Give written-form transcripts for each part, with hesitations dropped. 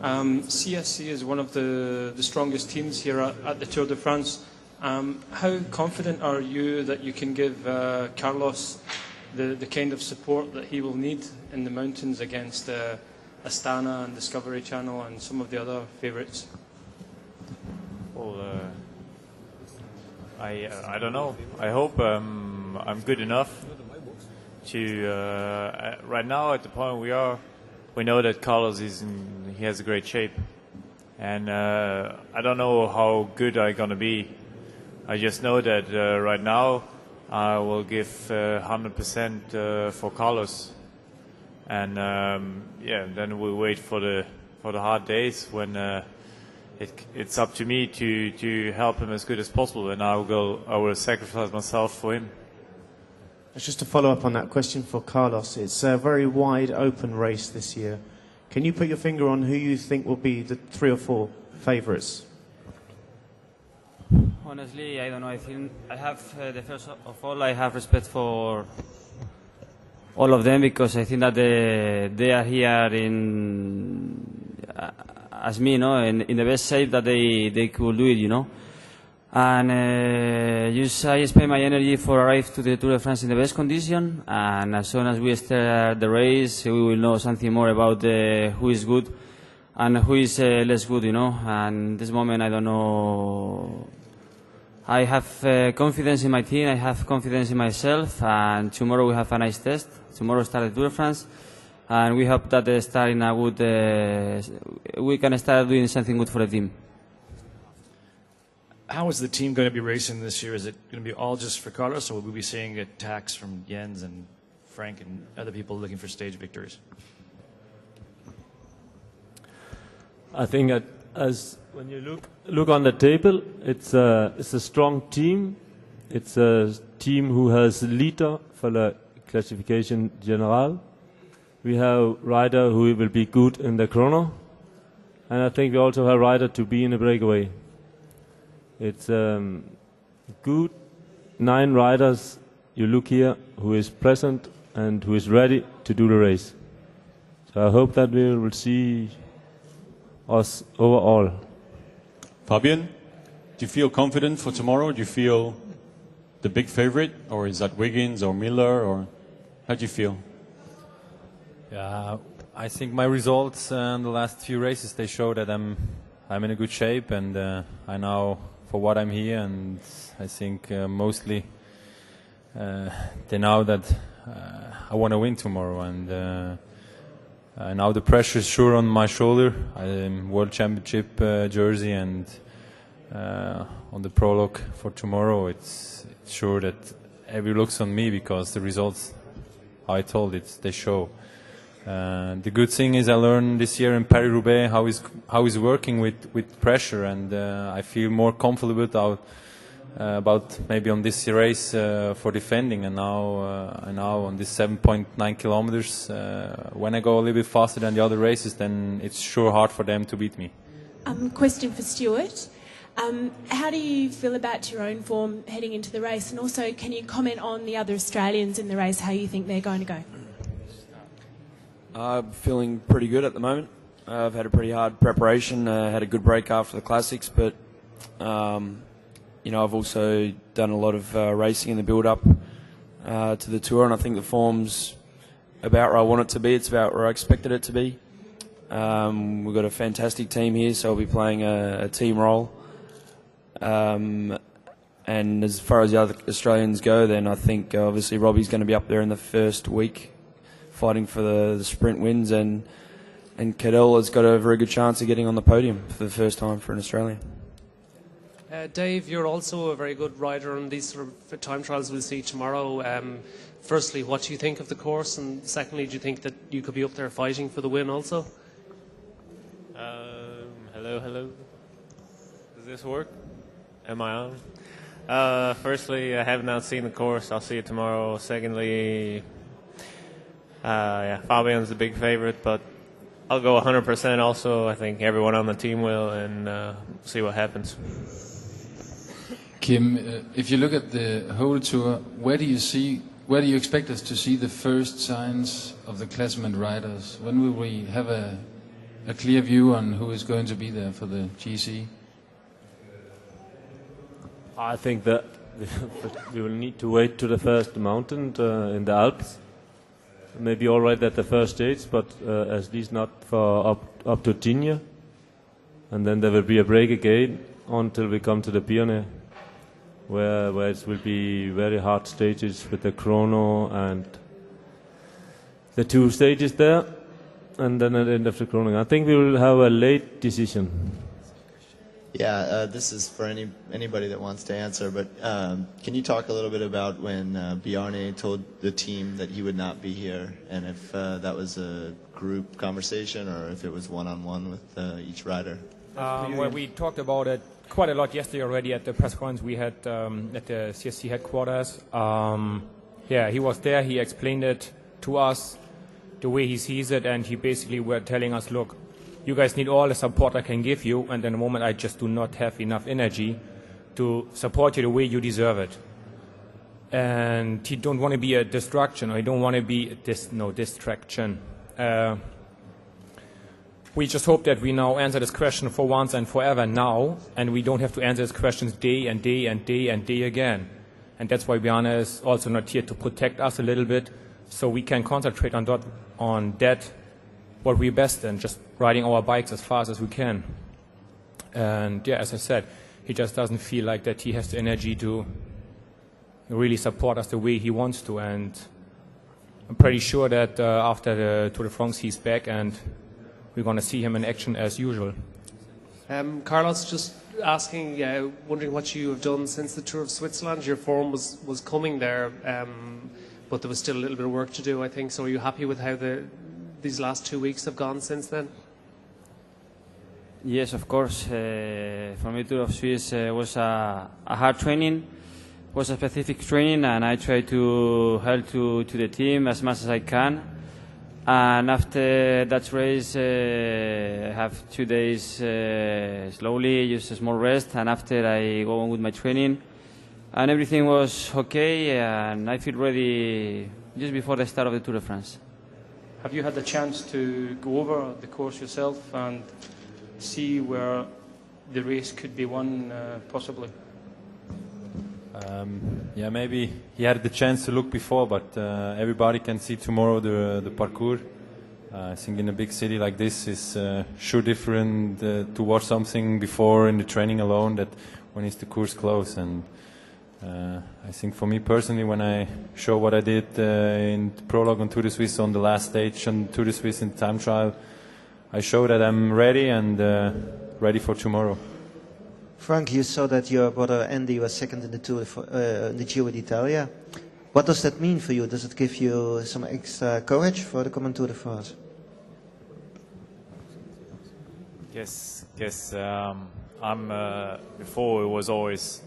CSC is one of the strongest teams here at the Tour de France. How confident are you that you can give Carlos the kind of support that he will need in the mountains against Astana and Discovery Channel and some of the other favourites? Well, I don't know. I hope I'm good enough to. Right now, at the point we know that Carlos he has a great shape, and I don't know how good I'm gonna be. I just know that right now I will give 100% for Carlos, and then we'll wait for the hard days when it's up to me to help him as good as possible, and I will sacrifice myself for him. Just to follow up on that question for Carlos, it's a very wide open race this year. Can you put your finger on who you think will be the 3 or 4 favourites? Honestly, I don't know. I think I have, the first of all, I have respect for all of them, because I think that they are here as me, in the best shape that they could do it, And I spend my energy for arrive to the Tour de France in the best condition, and as soon as we start the race, we will know something more about who is good and who is less good, And this moment, I don't know. I have confidence in my team, I have confidence in myself, and tomorrow we have a nice test. Tomorrow starts the Tour de France, and we hope that we can start doing something good for the team. How is the team going to be racing this year? Is it going to be all just for Carlos, or will we be seeing attacks from Jens and Frank and other people looking for stage victories? I think as when you look on the table, it's a strong team. It's a team who has a leader for the classification general. We have rider who will be good in the chrono, and I think we also have rider to be in the breakaway. It's good 9 riders you look here who is present and who is ready to do the race. So I hope that we will see us overall. Fabian, do you feel confident for tomorrow? Do you feel the big favorite, or is that Wiggins or Miller, or how do you feel? Yeah, I think my results in the last few races, they show that I'm in a good shape, and I know for what I'm here, and I think mostly they know that I want to win tomorrow, and now the pressure is sure on my shoulder. I'm World Championship jersey, and on the prologue for tomorrow, it's sure that every looks on me, because the results, how I told it, they show. The good thing is I learned this year in Paris-Roubaix how he's working with pressure, and I feel more comfortable about maybe on this race for defending, and now on this 7.9 kilometers, when I go a little bit faster than the other races, then it's sure hard for them to beat me. Question for Stuart. How do you feel about your own form heading into the race, and also can you comment on the other Australians in the race, how you think they're going to go? I'm feeling pretty good at the moment. I've had a pretty hard preparation, had a good break after the Classics, but I've also done a lot of racing in the build-up to the Tour, and I think the form's about where I want it to be. It's about where I expected it to be. We've got a fantastic team here, so I'll be playing a team role. And as far as the other Australians go, then I think obviously Robbie's going to be up there in the first week, fighting for the sprint wins, and Cadell has got a very good chance of getting on the podium for the first time for an Australian. Dave, you're also a very good rider on these sort of time trials we'll see tomorrow. Firstly, what do you think of the course, and secondly, do you think that you could be up there fighting for the win also? Hello. Does this work? Am I on? Firstly, I have not seen the course. I'll see it tomorrow. Secondly, Fabian's the big favorite, but I'll go 100% also. I think everyone on the team will, and see what happens. Kim, if you look at the whole tour, where do you expect us to see the first signs of the Klassement riders? When will we have a a clear view on who is going to be there for the GC? I think that we will need to wait to the first mountain in the Alps. Maybe all right at the first stage, but at least not for up to Tignes. And then there will be a break again until we come to the Pyrenees, where it will be very hard stages with the chrono and the 2 stages there. And then at the end of the chrono, I think we will have a late decision. Yeah, this is for anybody that wants to answer, but can you talk a little bit about when Bjarne told the team that he would not be here, and if that was a group conversation or if it was one-on-one with each rider? Well, we talked about it quite a lot yesterday already at the press conference we had at the CSC headquarters. Yeah, he was there, he explained it to us the way he sees it, and he basically were telling us, look, you guys need all the support I can give you, and in the moment I just do not have enough energy to support you the way you deserve it. And he don't want to be a distraction, or he don't want to be distraction. We just hope that we now answer this question for once and forever now, and we don't have to answer these questions day and day and day and day again. And that's why Bjarne is also not here, to protect us a little bit, so we can concentrate on that what we're best in, just riding our bikes as fast as we can. And yeah, as I said, he just doesn't feel like that he has the energy to really support us the way he wants to. And I'm pretty sure that after the Tour de France he's back, and we're going to see him in action as usual. Carlos, just asking, wondering what you have done since the Tour of Switzerland. Your form was coming there, but there was still a little bit of work to do, I think. So are you happy with how these last 2 weeks have gone since then? Yes, of course. For me, Tour of Swiss was a hard training, was a specific training, and I try to help to the team as much as I can. And after that race, I have 2 days slowly, just a small rest, and after I go on with my training, and everything was okay, and I feel ready just before the start of the Tour de France. Have you had the chance to go over the course yourself and see where the race could be won, possibly? Yeah, maybe he had the chance to look before, but everybody can see tomorrow the parcours. I think in a big city like this is sure different to watch something before in the training alone that when it's the course close. And I think for me personally, when I show what I did in the prologue on Tour de Suisse on the last stage on Tour de Suisse in time trial, I show that I'm ready and ready for tomorrow. Frank, you saw that your brother Andy was second in the Tour, the Giro d'Italia. What does that mean for you? Does it give you some extra courage for the coming Tour de France? Yes. I'm before it was always,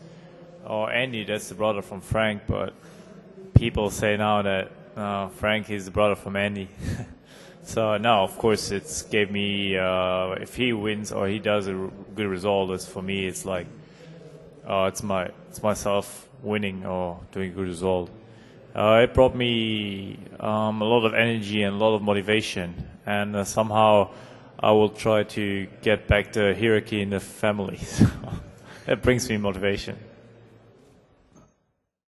Andy, that's the brother from Frank, but people say now that Frank is the brother from Andy. So now, of course, it's gave me, if he wins or he does a good result, it's for me, it's like, it's myself winning or doing a good result. It brought me a lot of energy and a lot of motivation, and somehow I will try to get back the hierarchy in the family. That brings me motivation.